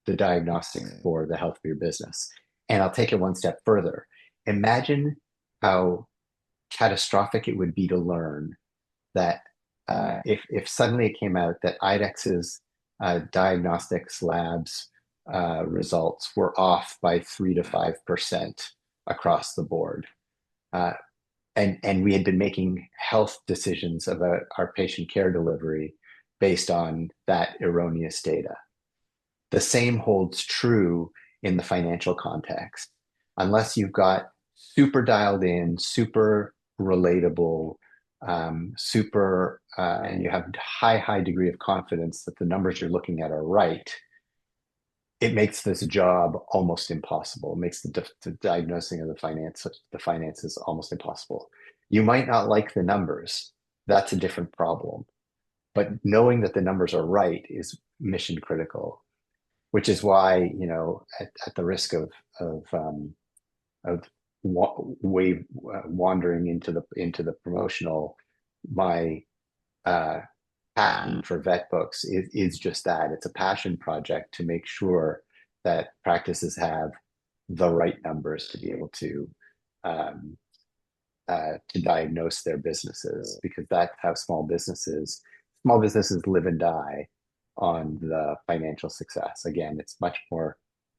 Speaker 1: the diagnostics for the health of your business. And I'll take it one step further. Imagine how catastrophic it would be to learn that if suddenly it came out that IDEX's diagnostics labs results were off by 3 to 5% across the board, uh, and we had been making health decisions about our patient care delivery based on that erroneous data. The same holds true in the financial context. Unless you've got super dialed in, super relatable, and you have high degree of confidence that the numbers you're looking at are right, it makes this job almost impossible. It makes the diagnosing of the finances almost impossible. You might not like the numbers. That's a different problem. But knowing that the numbers are right is mission critical, which is why, at the risk of wandering into the promotional, my uh, passion for VetBooks is just that. It's a passion project to make sure that practices have the right numbers to be able um, to diagnose their businesses, because that's how small businesses live and die on the financial success. Again, it's much more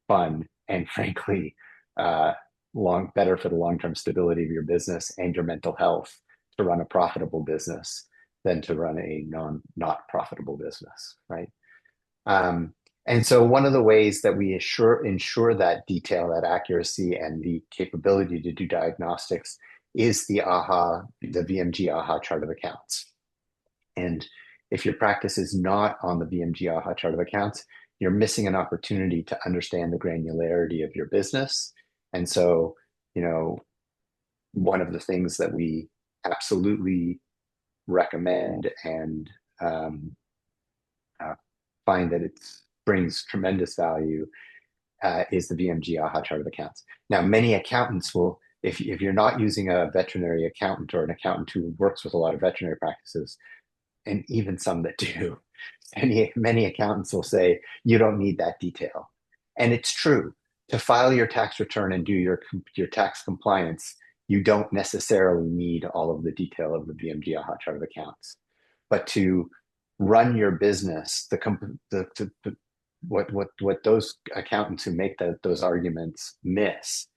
Speaker 1: fun and frankly better for the long-term stability of your business and your mental health to run a profitable business than to run a not profitable business, right? Um, and so one of the ways that we ensure that detail, that accuracy, and the capability to do diagnostics is the VMG AHA chart of accounts. And if your practice is not on the VMG AHA chart of accounts, you're missing an opportunity to understand the granularity of your business. And so, one of the things that we absolutely recommend and uh, find that it brings tremendous value is the VMG AHA chart of accounts. Now, many accountants will, if you're not using a veterinary accountant or an accountant who works with a lot of veterinary practices, and even some that do, many accountants will say, you don't need that detail. And it's true. To file your tax return and do your tax compliance, you don't necessarily need all of the detail of the VMG AHA chart of accounts. But to run your business, what those accountants who make those arguments miss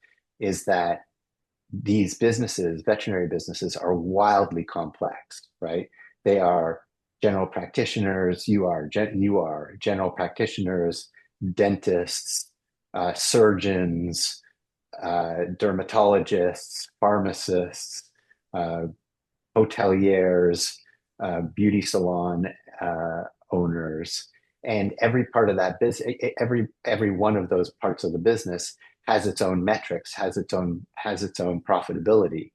Speaker 1: is that these businesses, veterinary businesses, are wildly complex, right? They are general practitioners. You are general practitioners, dentists, surgeons, dermatologists, pharmacists, uh, hoteliers, beauty salon owners, and every part of that business, every one of those parts of the business has its own metrics, has its own profitability.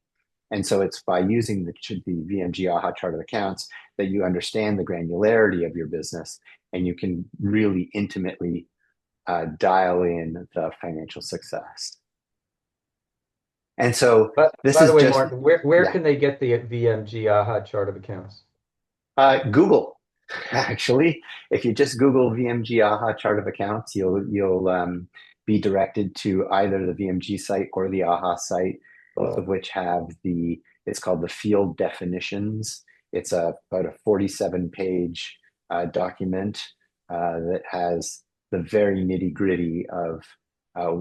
Speaker 1: And so it's by using the VMG AHA chart of accounts that you understand the granularity of your business, and you can really intimately dial in the financial success. And so
Speaker 2: But
Speaker 1: this
Speaker 2: by the
Speaker 1: is
Speaker 2: way,
Speaker 1: just,
Speaker 2: Martin, where
Speaker 1: yeah,
Speaker 2: can they get the VMG AHA chart of accounts?
Speaker 1: Google. Actually, if you just Google VMG AHA chart of accounts, you'll be directed to either the VMG site or the AHA site, both of which have it's called the field definitions. It's about a 47-page document that has the very nitty-gritty of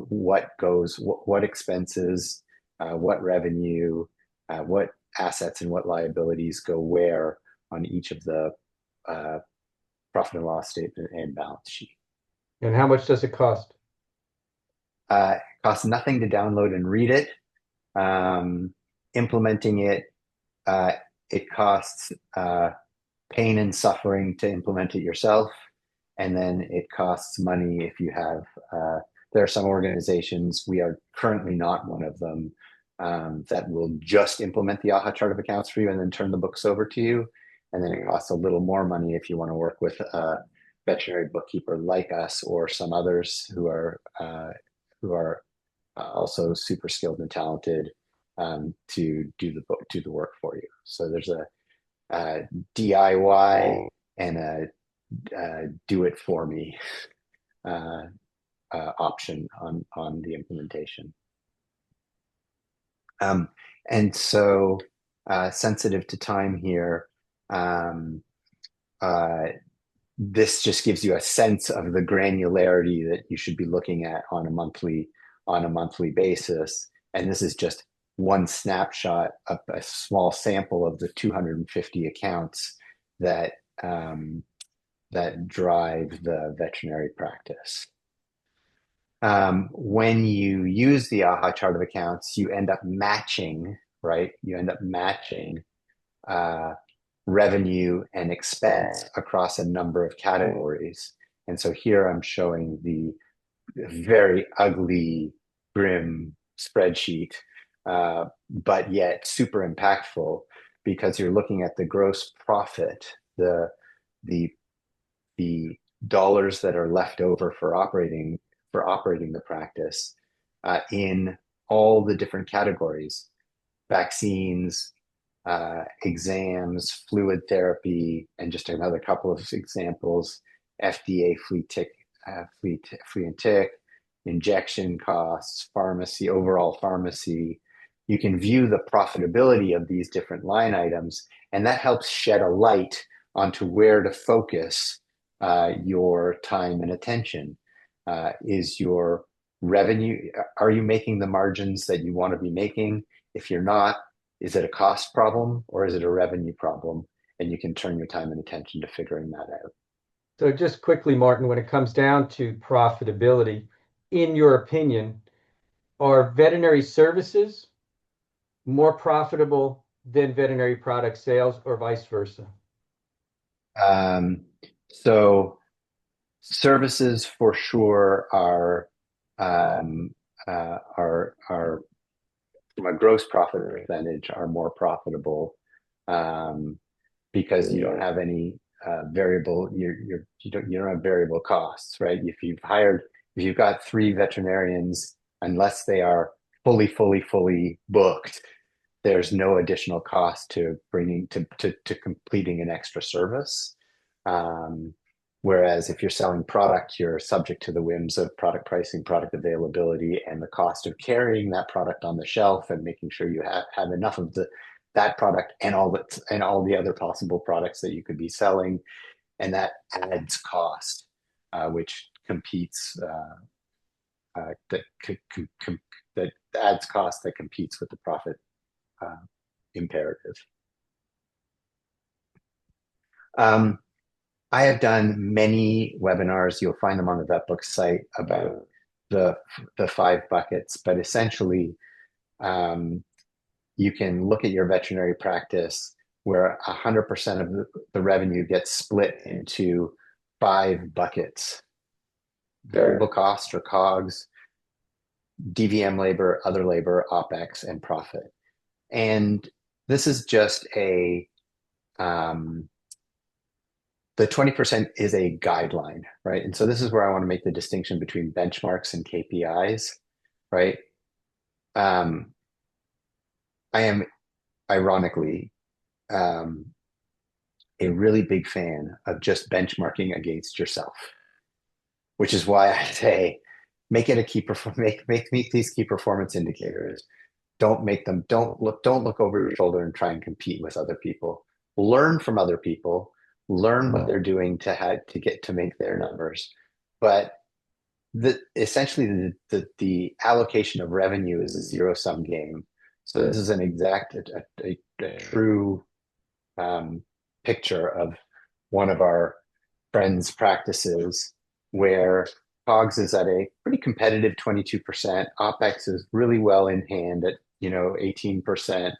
Speaker 1: what expenses, what revenue, what assets and what liabilities go where on each of the uh, profit and loss statement and balance sheet.
Speaker 2: And how much does it cost?
Speaker 1: It costs nothing to download and read it. Um, Implementing it, uh, it costs pain and suffering to implement it yourself. And then it costs money if you have, there are some organizations, we are currently not one of them, that will just implement the AHA chart of accounts for you and then turn the books over to you. And then it costs a little more money if you want to work with veterinary bookkeeper like us or some others who are also super skilled and talented to do the work for you. So there's a DIY and a do it for me uh, option on the implementation. Um, and so, sensitive to time here, um, uh, this just gives you a sense of the granularity that you should be looking at on a monthly basis. And this is just one snapshot of a small sample of the 250 accounts that that drive the veterinary practice. When you use the AHA chart of accounts, you end up matching, right? You end up matching uh, revenue and expense across a number of categories. And so here I'm showing the very ugly, grim spreadsheet, but yet super impactful because you're looking at the gross profit, the the dollars that are left over for operating the practice in all the different categories: vaccines, exams, fluid therapy, and just another couple of examples: FDA flea and tick, injection costs, pharmacy, overall pharmacy. You can view the profitability of these different line items, and that helps shed a light onto where to focus your time and attention. Is your revenue, are you making the margins that you want to be making? If you're not, is it a cost problem or is it a revenue problem? And you can turn your time and attention to figuring that out.
Speaker 2: So just quickly, Martin, when it comes down to profitability, in your opinion, are veterinary services more profitable than veterinary product sales or vice versa?
Speaker 1: Um, so services for sure um, are from a gross profit percentage are more profitable um, because you don't have any variable you don't have variable costs, right? If you've got three veterinarians, unless they are fully booked, there's no additional cost to bringing to completing an extra service. Um, Whereas if you're selling product, you're subject to the whims of product pricing, product availability, and the cost of carrying that product on the shelf and making sure you have enough of that product and all the other possible products that you could be selling, and that adds cost, which competes that that adds cost that competes with the profit uh, imperative. Um, I have done many webinars. You'll find them on the VetBooks site about the the five buckets, but essentially, um, you can look at your veterinary practice where 100% of the revenue gets split into five buckets: variable cost or COGS, DVM labor, other labor, OPEX, and profit. And this is just um, the 20% is a guideline, right? And so this is where I want to make the distinction between benchmarks and KPIs, right? Um, I am ironically um, a really big fan of just benchmarking against yourself, which is why I say make it a make these key performance indicators. Don't look over your shoulder and try and compete with other people. Learn from other people, learn what they're doing to get to make their numbers. But essentially the allocation of revenue is a zero sum game. So this is an a true picture of one of our friends' practices where COGS is at a pretty competitive 22%. OPEX is really well in hand at 18%.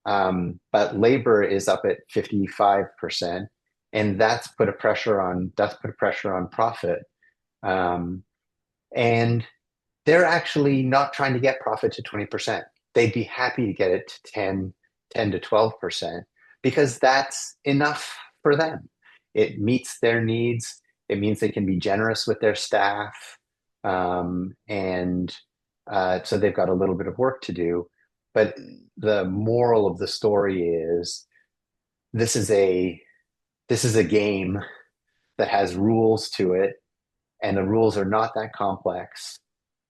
Speaker 1: But labor is up at 55%, and that's put a pressure on profit. Um, and they're actually not trying to get profit to 20%. They'd be happy to get it to 10 to 12% because that's enough for them. It meets their needs. It means they can be generous with their staff. And so they've got a little bit of work to do. But the moral of the story is this is a this is a game that has rules to it, and the rules are not that complex.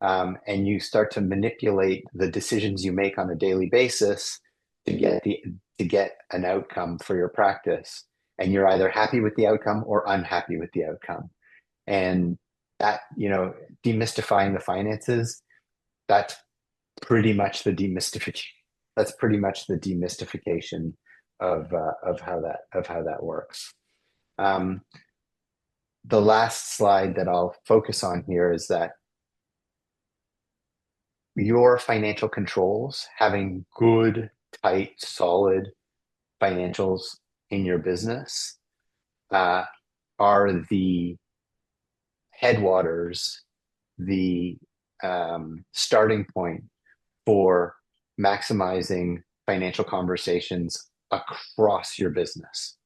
Speaker 1: And you start to manipulate the decisions you make on a daily basis to get an outcome for your practice. And you're either happy with the outcome or unhappy with the outcome. And that, demystifying the finances, that's pretty much the demystification. That's pretty much the demystification of how that works. Um, the last slide that I'll focus on here is that your financial controls, having good, tight, solid financials in your business, are the headwaters, the starting point for maximizing financial conversations across your business.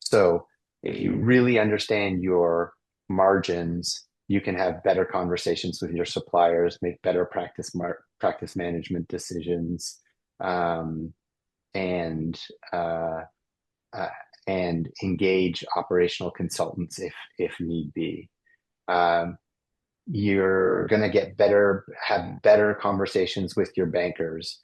Speaker 1: So if you really understand your margins, you can have better conversations with your suppliers, make better practice management decisions, um, and uh, uh, and engage operational consultants if need be. Um, you're going to have better conversations with your bankers,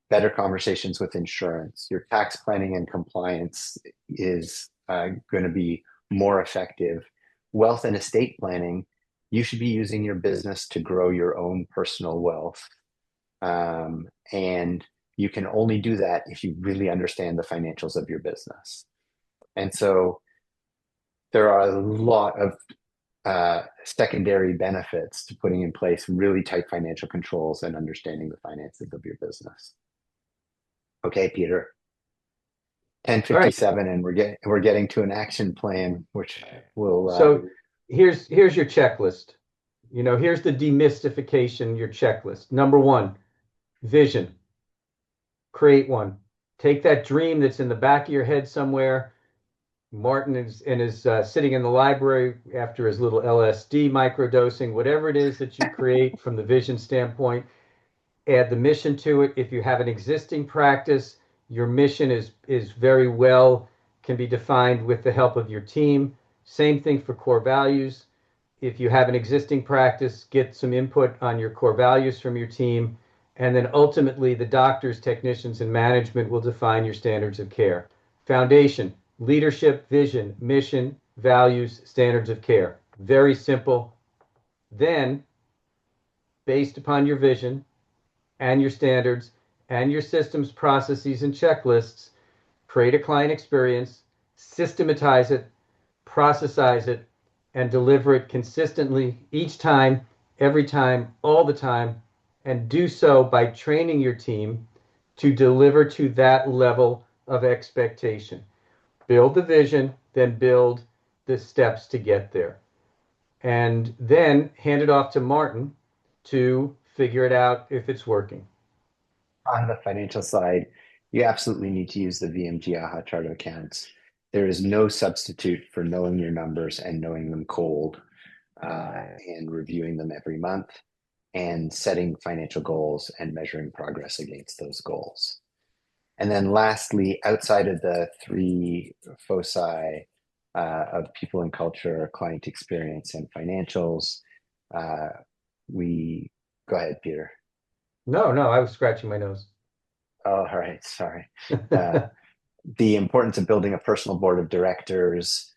Speaker 1: better conversations with insurance. Your tax planning and compliance is going to be more effective. Wealth and estate planning, you should be using your business to grow your own personal wealth. And you can only do that if you really understand the financials of your business. And so there are a lot of secondary benefits to putting in place really tight financial controls and understanding the finances of your business. Okay, Peter.
Speaker 2: All right.
Speaker 1: 10:57, and we're getting to an action plan, which will
Speaker 2: So here's your checklist. Here's the demystification, your checklist. Number one, vision. Create one. Take that dream that's in the back of your head somewhere. Martin is sitting in the library after his little LSD microdosing, whatever it is that you create from the vision standpoint, add the mission to it. If you have an existing practice, your mission is very well can be defined with the help of your team. Same thing for core values. If you have an existing practice, get some input on your core values from your team. And then ultimately, the doctors, technicians, and management will define your standards of care. Foundation, leadership, vision, mission, values, standards of care. Very simple. Then, based upon your vision and your standards and your systems, processes, and checklists, create a client experience, systematize it, processize it, and deliver it consistently each time, every time, all the time, and do so by training your team to deliver to that level of expectation. Build the vision, then build the steps to get there. And then hand it off to Martin to figure it out if it's working.
Speaker 1: on the financial side, you absolutely need to use the VMG AHA chart of accounts. There is no substitute for knowing your numbers and knowing them cold, and reviewing them every month and setting financial goals and measuring progress against those goals. And then lastly, outside of the three foci of people and culture, client experience, and financials, uh, we go ahead, Peter.
Speaker 2: No, no, I was scratching my nose.
Speaker 1: Oh, all right, sorry. Uh, the importance of building a personal board of directors,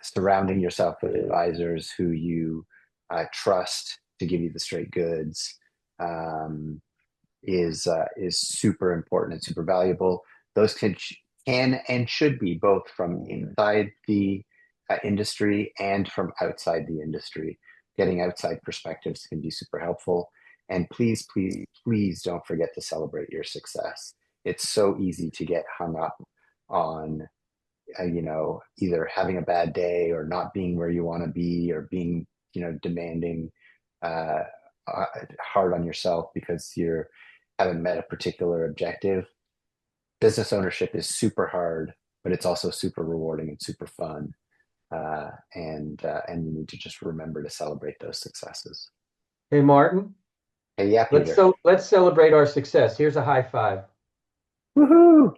Speaker 1: surrounding yourself with advisors who you trust to give you the straight goods, um, is super important and super valuable. Those can and should be both from inside the industry and from outside the industry. Getting outside perspectives can be super helpful. And please, please, please don't forget to celebrate your success. It's so easy to get hung up on, either having a bad day or not being where you want to be, or being, demanding, uh, hard on yourself because you haven't met a particular objective. Business ownership is super hard, but it's also super rewarding and super fun. and you need to just remember to celebrate those successes.
Speaker 2: Hey, Martin,
Speaker 1: Hey, yeah, Peter.
Speaker 2: let's celebrate our success. Here's a high five.
Speaker 1: Woohoo!